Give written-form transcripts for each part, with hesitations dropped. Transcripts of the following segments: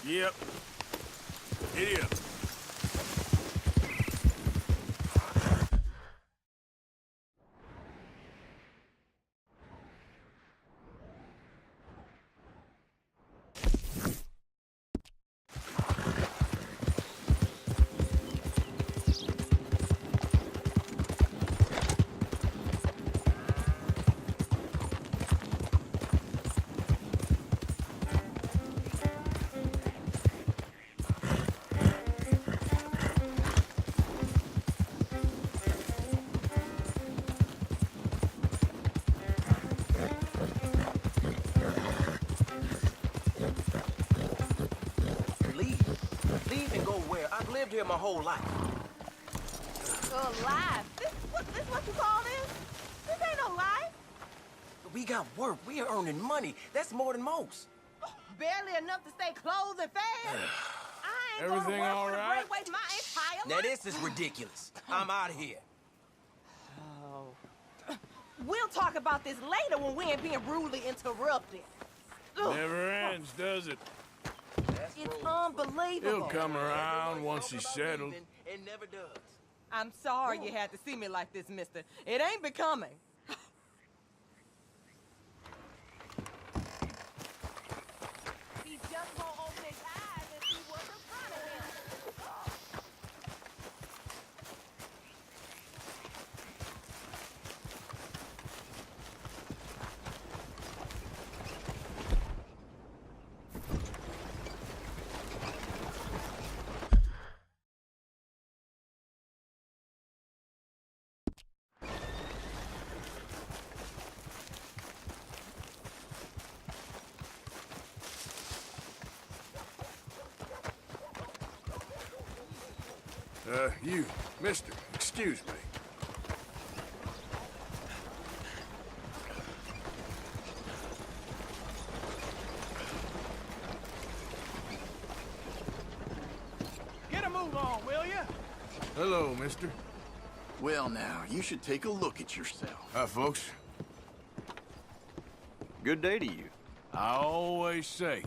Yep. Idiot. Leave and go where? I've lived here my whole life. Life? This what you call this? This ain't no life. We got work. We are earning money. That's more than most. Barely enough to stay clothed and fed. I ain't Everything gonna work all for the right? break my entire Now life. this is ridiculous. I'm out of here. We'll talk about this later when we ain't being rudely interrupted. Ugh. Never ends, does it? It's unbelievable. He'll come around once he's settled. It never does. I'm sorry you had to see me like this, mister. It ain't becoming. He just won't open his eyes and see what's in front of him. You, mister, excuse me. Get a move on, will you? Hello, mister. Well now, you should take a look at yourself. Hi, folks. Good day to you. I always say,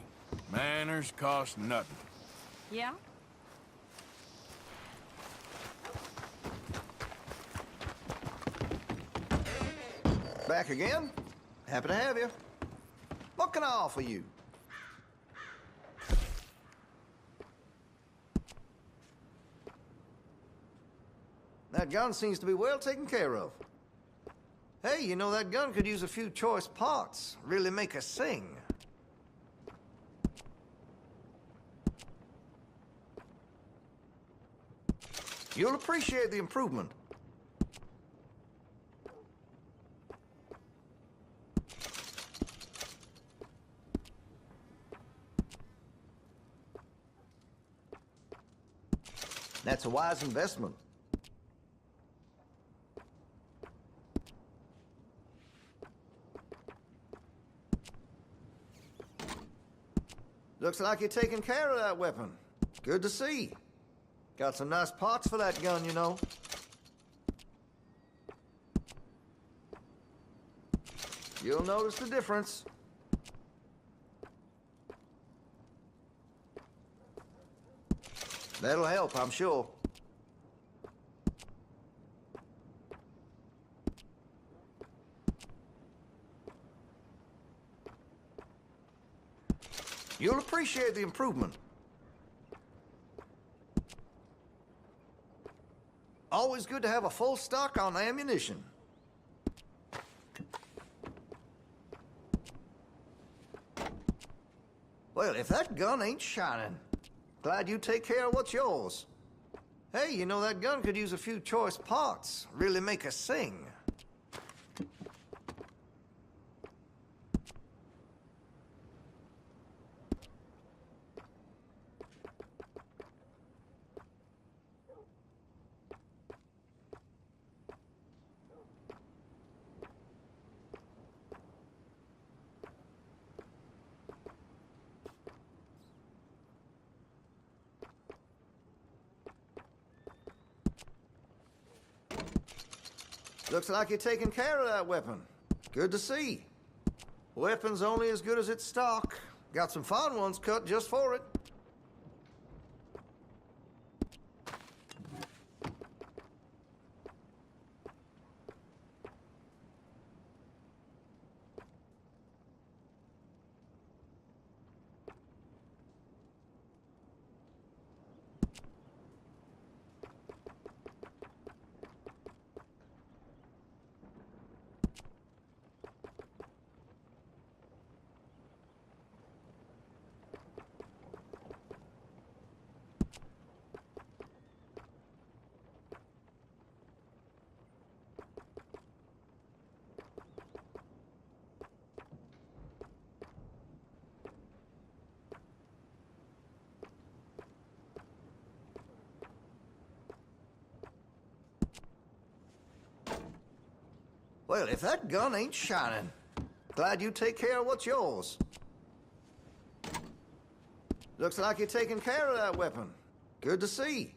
manners cost nothing. Yeah? Back again? Happy to have you. What can I offer you? That gun seems to be well taken care of. Hey, you know, that gun could use a few choice parts. Really make us sing. You'll appreciate the improvement. That's a wise investment. Looks like you're taking care of that weapon. Good to see. Got some nice parts for that gun, you know. You'll notice the difference. That'll help, I'm sure. You'll appreciate the improvement. Always good to have a full stock on ammunition. Well, if that gun ain't shining, glad you take care of what's yours. Hey, you know, that gun could use a few choice parts. Really make us sing. Looks like you're taking care of that weapon. Good to see. Weapon's only as good as its stock. Got some fine ones cut just for it. Well, if that gun ain't shining, glad you take care of what's yours. Looks like you're taking care of that weapon. Good to see.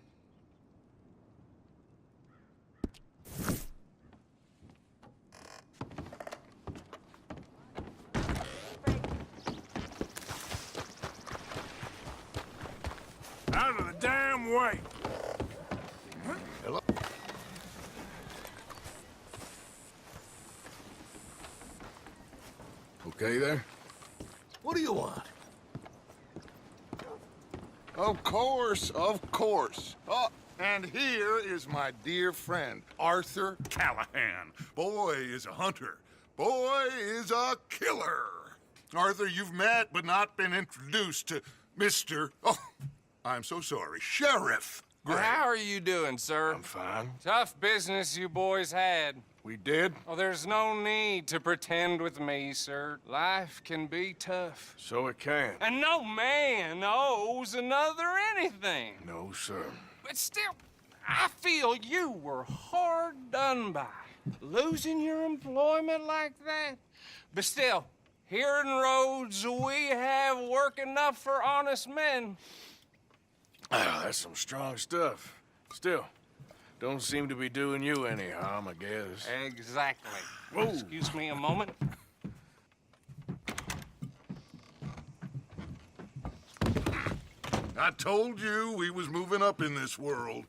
Out of the damn way! Hello? Okay there? What do you want? Of course, of course. Oh, and here is my dear friend, Arthur Callahan. Boy is a hunter. Boy is a killer. Arthur, you've met but not been introduced to Mr. Oh, I'm so sorry, Sheriff Gray. How are you doing, sir? I'm fine. Tough business you boys had. We did? Oh, there's no need to pretend with me, sir. Life can be tough. So it can. And no man owes another anything. No, sir. But still, I feel you were hard done by. Losing your employment like that. But still, here in Rhodes, we have work enough for honest men. Ah, that's some strong stuff. Still, don't seem to be doing you any harm, I guess. Exactly. Whoa. Excuse me a moment. I told you we was moving up in this world.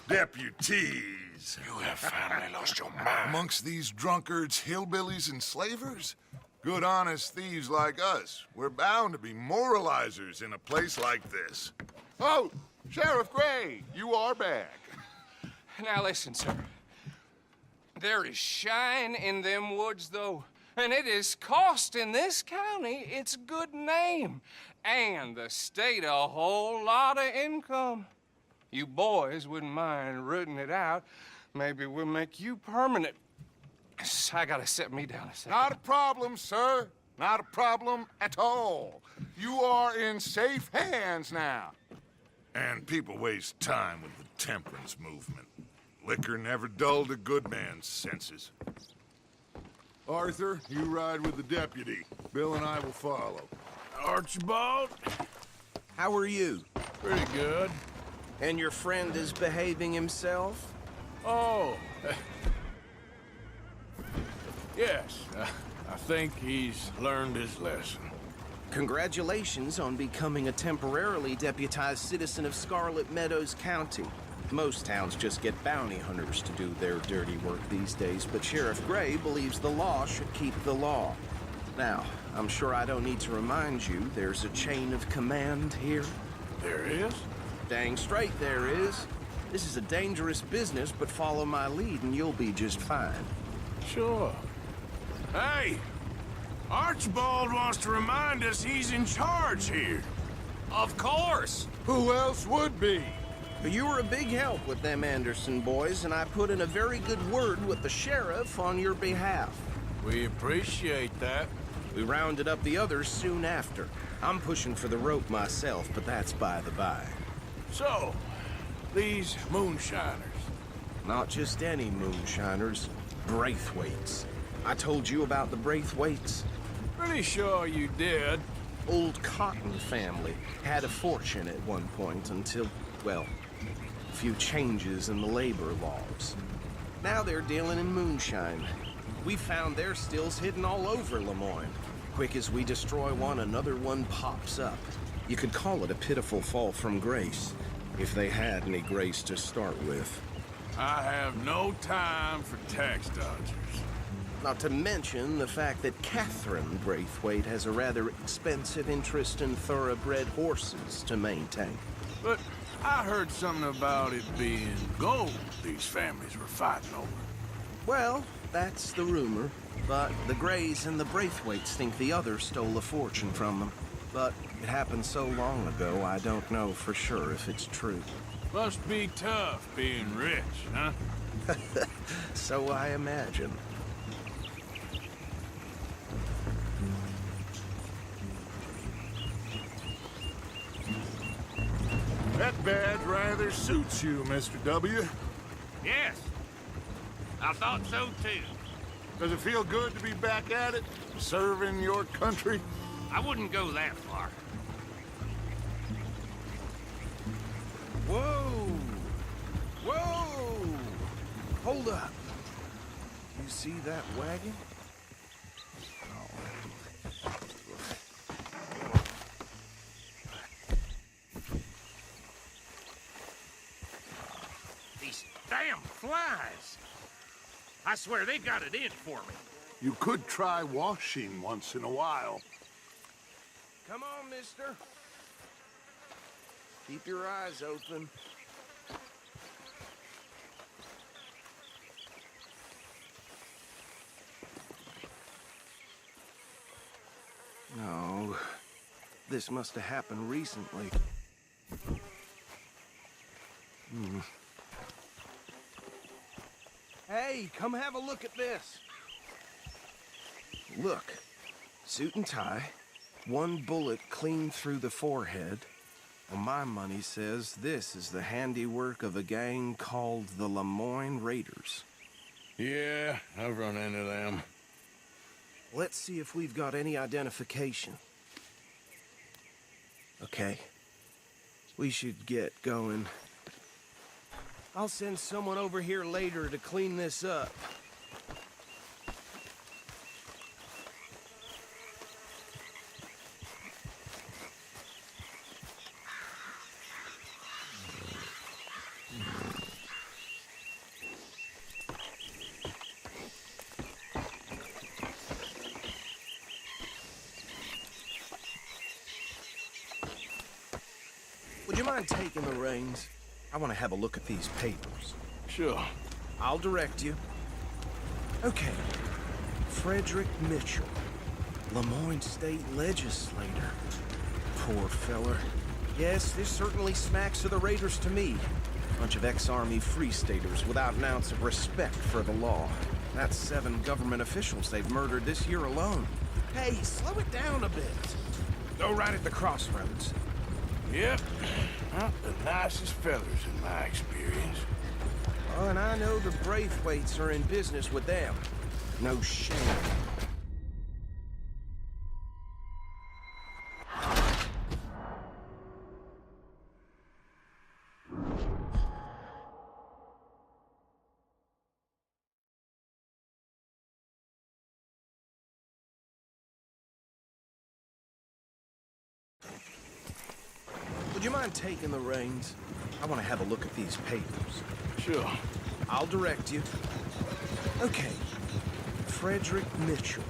Deputies. You have finally lost your mind. Amongst these drunkards, hillbillies, and slavers? Good, honest thieves like us. We're bound to be moralizers in a place like this. Oh, Sheriff Gray, you are back. Now listen, sir. There is shine in them woods, though, and it is costing this county its good name and the state a whole lot of income. You boys wouldn't mind rooting it out. Maybe we'll make you permanent. I gotta sit me down a second. Not a problem, sir. Not a problem at all. You are in safe hands now. And people waste time with the temperance movement. Liquor never dulled a good man's senses. Arthur, you ride with the deputy. Bill and I will follow. Archibald? How are you? Pretty good. And your friend is behaving himself? Oh. Yes. I think he's learned his lesson. Congratulations on becoming a temporarily deputized citizen of Scarlet Meadows County. Most towns just get bounty hunters to do their dirty work these days, but Sheriff Gray believes the law should keep the law. Now, I'm sure I don't need to remind you there's a chain of command here. There is? Dang straight there is. This is a dangerous business, but follow my lead and you'll be just fine. Sure. Hey! Archibald wants to remind us he's in charge here. Of course. Who else would be? You were a big help with them Anderson boys, and I put in a very good word with the sheriff on your behalf. We appreciate that. We rounded up the others soon after. I'm pushing for the rope myself, but that's by the by. So, these moonshiners. Not just any moonshiners, Braithwaites. I told you about the Braithwaites? Pretty sure you did. Old Cotton family had a fortune at one point until, well, a few changes in the labor laws. Now they're dealing in moonshine. We found their stills hidden all over Lemoyne. Quick as we destroy one, another one pops up. You could call it a pitiful fall from grace, if they had any grace to start with. I have no time for tax dodgers. Not to mention the fact that Catherine Braithwaite has a rather expensive interest in thoroughbred horses to maintain. But I heard something about it being gold these families were fighting over. Well, that's the rumor. But the Grays and the Braithwaites think the other stole a fortune from them. But it happened so long ago, I don't know for sure if it's true. Must be tough being rich, huh? So I imagine. That badge rather suits you, Mr. W. Yes. I thought so, too. Does it feel good to be back at it? Serving your country? I wouldn't go that far. Whoa! Whoa! Hold up. You see that wagon? These damn flies. I swear they got it in for me. You could try washing once in a while. Come on, mister. Keep your eyes open. No, this must have happened recently. Hey, come have a look at this. Look, suit and tie, one bullet clean through the forehead. Well, my money says this is the handiwork of a gang called the Lemoyne Raiders. Yeah, I've run into them. Let's see if we've got any identification. Okay. We should get going. I'll send someone over here later to clean this up. Would you mind taking the reins? I want to have a look at these papers. Sure. I'll direct you. Okay. Frederick Mitchell, Lemoyne State Legislator. Poor feller. Yes, this certainly smacks of the Raiders to me. Bunch of ex-Army Free Staters without an ounce of respect for the law. That's 7 government officials they've murdered this year alone. Hey, slow it down a bit. Go right at the crossroads. Yep. Not the nicest fellas in my experience. Oh, and I know the Braithwaites are in business with them. No shame. Would you mind taking the reins? I want to have a look at these papers. Sure. I'll direct you. Okay. Frederick Mitchell,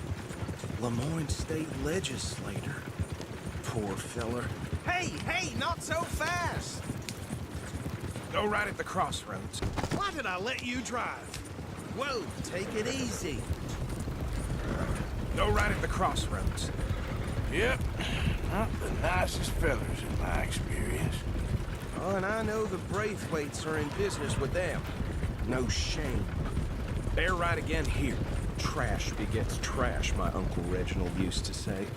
Lemoyne State Legislator. Poor feller. Hey, not so fast! Go right at the crossroads. Why did I let you drive? Whoa, take it easy. Go right at the crossroads. Yep. Not the nicest fellas in my experience. Oh, and I know the Braithwaites are in business with them. No shame. Bear right again here. Trash begets trash, my Uncle Reginald used to say.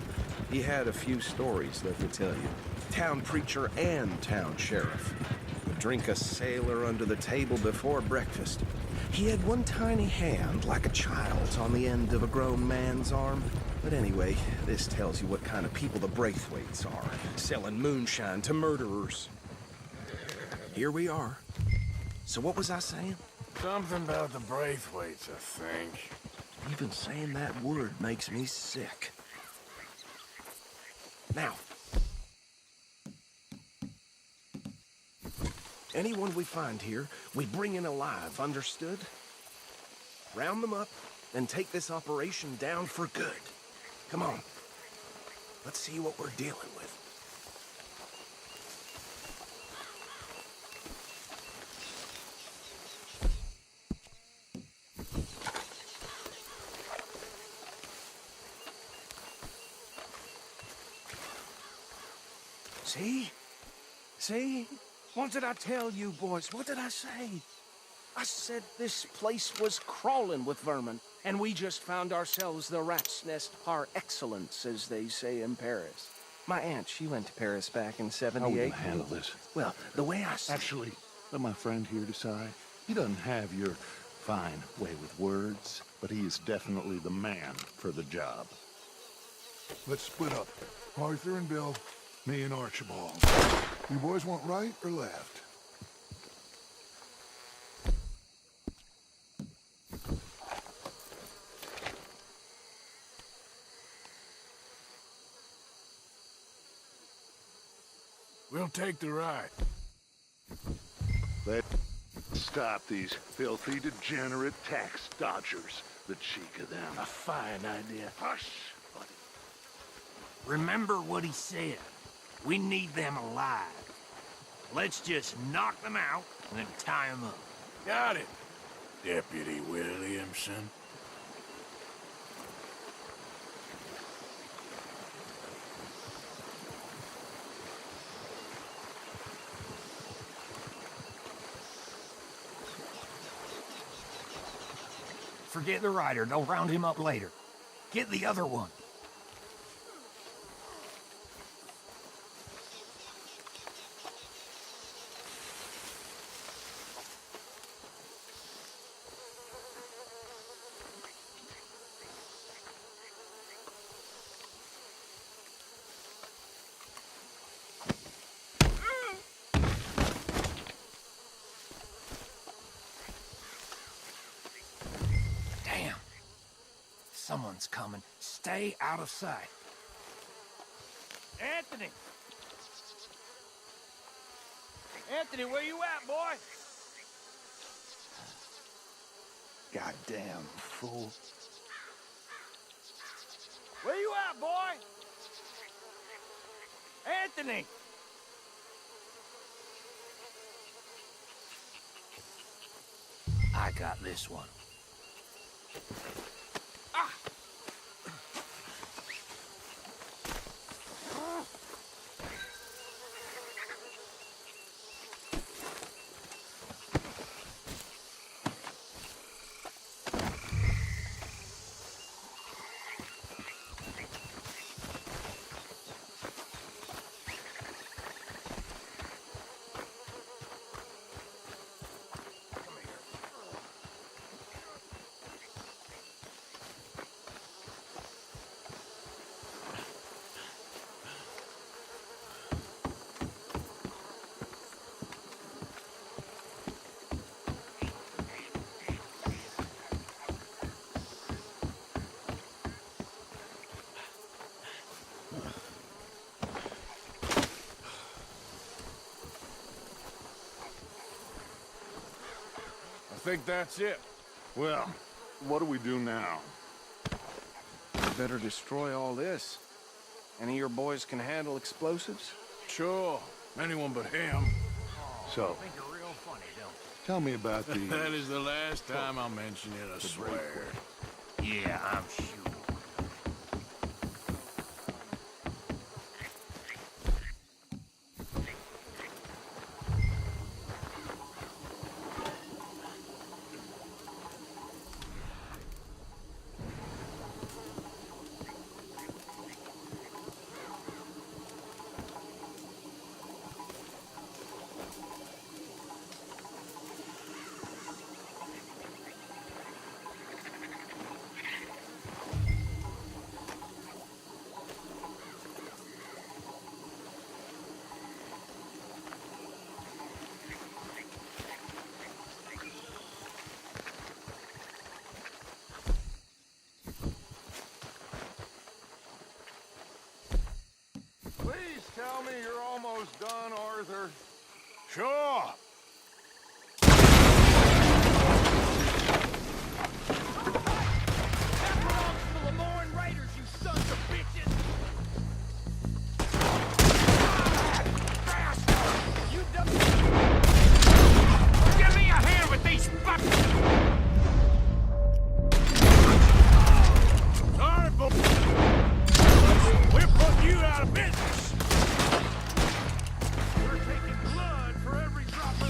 He had a few stories, let me tell you. Town preacher and town sheriff. Would drink a sailor under the table before breakfast. He had one tiny hand, like a child's, on the end of a grown man's arm. But anyway, this tells you what kind of people the Braithwaites are. Selling moonshine to murderers. Here we are. So what was I saying? Something about the Braithwaites, I think. Even saying that word makes me sick. Now, anyone we find here, we bring in alive, understood? Round them up, and take this operation down for good. Come on. Let's see what we're dealing with. See? See? What did I tell you, boys? What did I say? I said this place was crawling with vermin, and we just found ourselves the rat's nest par excellence, as they say in Paris. My aunt, she went to Paris back in '78. How are we gonna handle this? Well, the way I see Actually, let my friend here decide. He doesn't have your fine way with words, but he is definitely the man for the job. Let's split up. Arthur and Bill, me and Archibald. You boys want right or left? We'll take the right. Let's stop these filthy, degenerate tax dodgers. The cheek of them. A fine idea. Hush, buddy. Remember what he said. We need them alive. Let's just knock them out and then tie them up. Got it, Deputy Williamson. Forget the rider. They'll round him up later. Get the other one. Someone's coming. Stay out of sight. Anthony! Anthony, where you at, boy? Goddamn fool. Where you at, boy? Anthony! I got this one. I think that's it. Well, what do we do now? Better destroy all this. Any of your boys can handle explosives? Sure, anyone but him. So, Think you're real funny, don't tell me about the... That is the last time I'll mention it, I swear. you? Yeah, I'm sure. Please tell me you're almost done, Arthur. Sure. That belongs to the Lemoyne Raiders, you sons of bitches! You Give me a hand with these fuckers! Sorry, but we're putting you out of business. We're taking blood for every drop of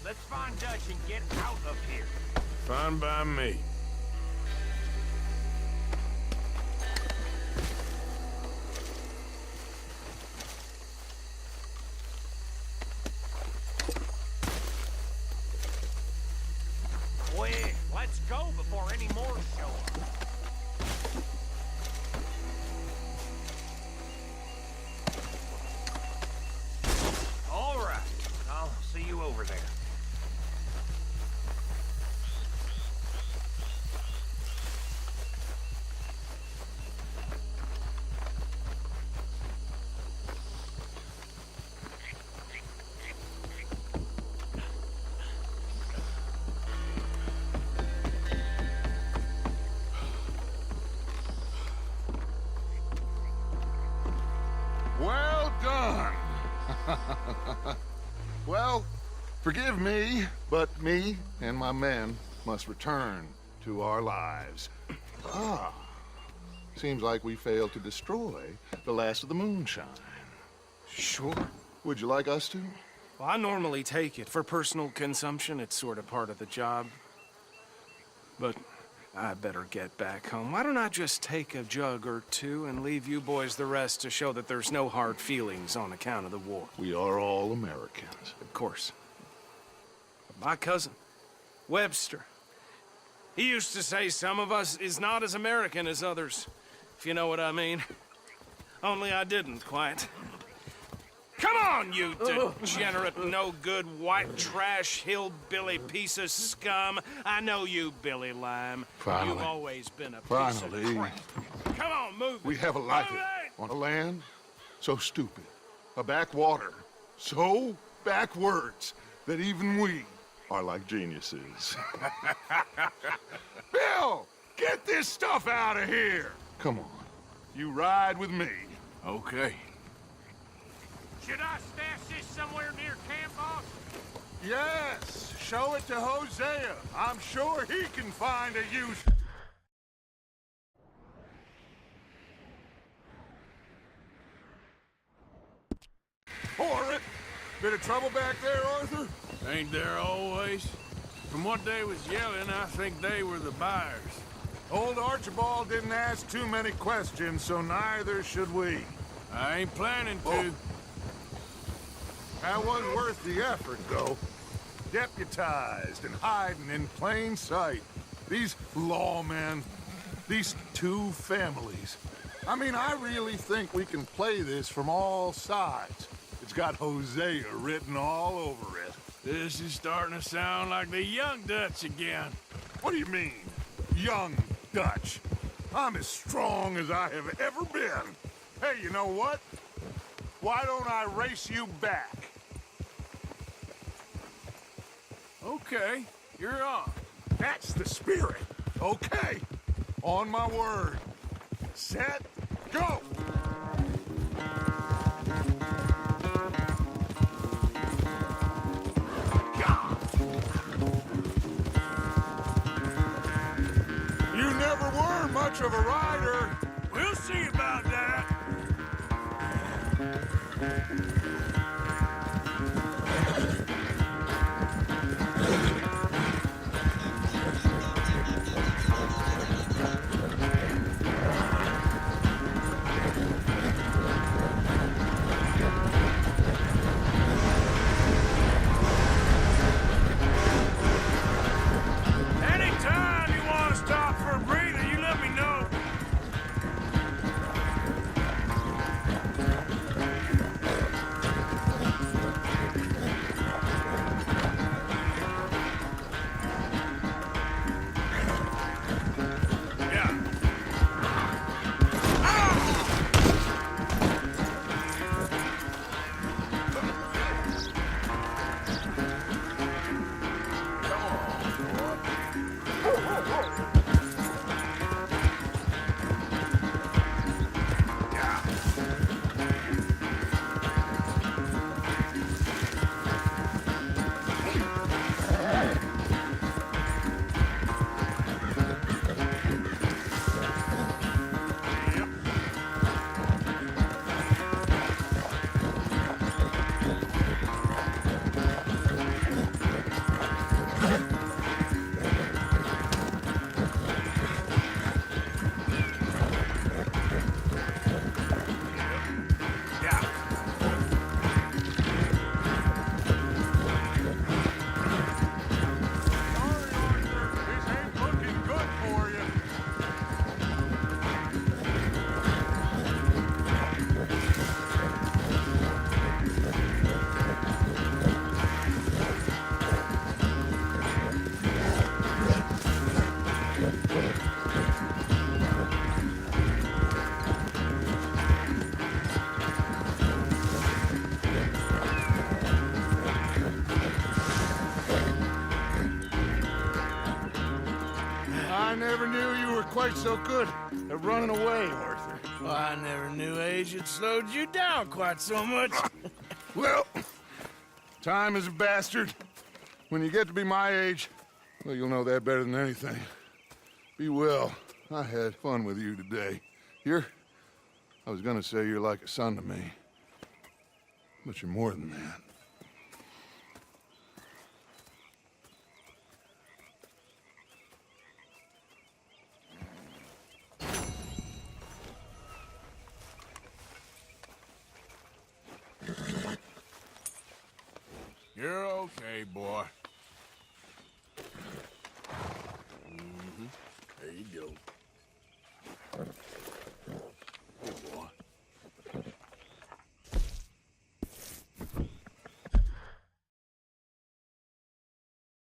Let's find Dutch and get out of here. Fine by me. Quick, let's go before any more show up. All right, I'll see you over there. Well done. Well, forgive me, but me and my men must return to our lives. Ah, seems like we failed to destroy the last of the moonshine. Sure. Would you like us to? Well, I normally take it. For personal consumption, it's sort of part of the job. But I better get back home. Why don't I just take a jug or two and leave you boys the rest to show that there's no hard feelings on account of the war? We are all Americans. Of course. But my cousin, Webster, he used to say some of us is not as American as others, if you know what I mean. Only I didn't quite. Come on, you degenerate, no-good, white trash, hillbilly piece of scum. I know you, Billy Lime. Finally. You've always been a piece Finally. of crap. Come on, move We it. have a life Move it! on a land so stupid, a backwater so backwards that even we are like geniuses. Bill, get this stuff out of here. Come on, you ride with me. Okay. Should I stash this somewhere near camp, boss? Yes, show it to Hosea. I'm sure he can find a use. For it. Bit of trouble back there, Arthur? Ain't there always? From what they was yelling, I think they were the buyers. Old Archibald didn't ask too many questions, so neither should we. I ain't planning to. Oh. That was worth the effort, though. Deputized and hiding in plain sight. These lawmen, these two families. I mean, I really think we can play this from all sides. It's got Hosea written all over it. This is starting to sound like the young Dutch again. What do you mean, young Dutch? I'm as strong as I have ever been. Hey, you know what? Why don't I race you back? Okay, you're on. That's the spirit. Okay. On my word. Set, go! You never were much of a rider. We'll see about that. Anytime you want to stop for a breather, you let me know. never knew you were quite so good at running away, Arthur. Well, I never knew age had slowed you down quite so much. Well, time is a bastard. When you get to be my age, well, you'll know that better than anything. Be well. I had fun with you today. I was gonna say you're like a son to me. But you're more than that. You're okay, boy.